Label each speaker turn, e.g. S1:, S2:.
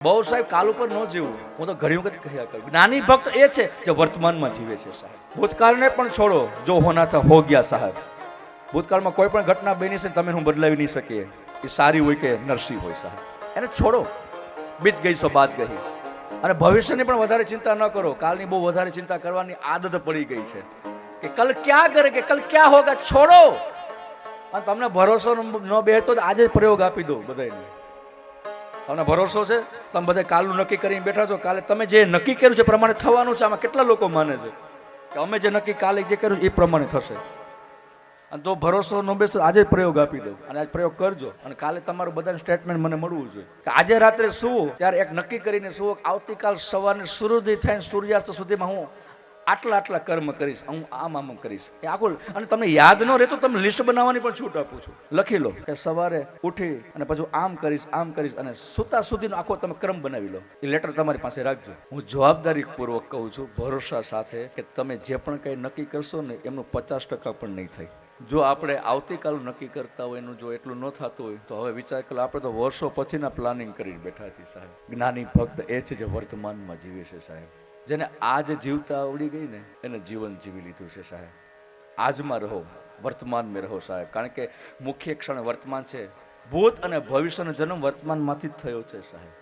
S1: બહુ સાહેબ કાલ ઉપર ન જીવવું, હું તો ઘણી વખત કહ્યા કરું. જ્ઞાની ભક્ત એ છે જે વર્તમાનમાં જીવે છે સાહેબ. ભૂતકાળને પણ છોડો, જો હોના થા હો ગયા સાહેબ. ભૂતકાળમાં કોઈ પણ ઘટના બની છે તમે હું બદલાવી નહીં શકીએ, એ સારી હોય કે નરસી હોય સાહેબ, એને છોડો. બીત ગઈ સો બાત ગઈ. અને ભવિષ્યની પણ વધારે ચિંતા ન કરો. કાલની બહુ વધારે ચિંતા કરવાની આદત પડી ગઈ છે કે કલ ક્યાં કરે કે કલ ક્યાં હોગા, છોડો. અને તમને ભરોસો ન બેસતો આજે જ પ્રયોગ આપી દો બધાને. તમને ભરોસો છે, તમે બધા કાલનું નક્કી કરીને બેઠા છો, કાલે તમે જે નક્કી કર્યું છે પ્રમાણે થવાનું છે. આમાં કેટલા લોકો માને છે કે અમે જે નક્કી કાલે જે કર્યું એ પ્રમાણે થશે? અને તો ભરોસો ન બેસતો આજે પ્રયોગ આપી દો અને આજ પ્રયોગ કરજો. અને કાલે તમારું બધાનું સ્ટેટમેન્ટ મને મળવું જોઈએ કે આજે રાત્રે સુવો ત્યારે એક નક્કી કરીને સુવો, આવતીકાલ સવારને સૂર્યોદય થઈને સૂર્યાસ્ત સુધીમાં હું આટલા આટલા કર્મ કરીશ, હું આમ કરીશ. એ આખું. અને તમને યાદ ન રહે તો તમે લિસ્ટ બનાવવાની પણ છૂટ આપું છું. લખી લો કે સવારે ઉઠી અને પછી આમ કરીશ અને સુતા સુધીનો આખો તમે ક્રમ બનાવી લો. એ લેટર તમારી પાસે રાખજો. હું જવાબદારી પૂર્વક કહું છું, ભરોસા સાથે, કે તમે જે પણ કંઈ નક્કી કરશો ને એમનું 50% પણ નહીં થાય. જો આપણે આવતીકાલ નક્કી કરતા હોય એનું જો એટલું ન થતું હોય તો હવે વિચાર કરો, આપણે તો વર્ષો પછીના પ્લાનિંગ કરીને બેઠા છીએ સાહેબ. જ્ઞાની ભક્ત એ છે જે વર્તમાનમાં જીવે છે સાહેબ. જેને આજ જીવતા આવડી ગઈ ને એને જીવન જીવી લીધું છે સાહેબ. આજમાં રહો, વર્તમાનમાં રહો સાહેબ. કારણ કે મુખ્ય ક્ષણ વર્તમાન છે. ભૂત અને ભવિષ્યનો જન્મ વર્તમાનમાંથી જ થયો છે સાહેબ.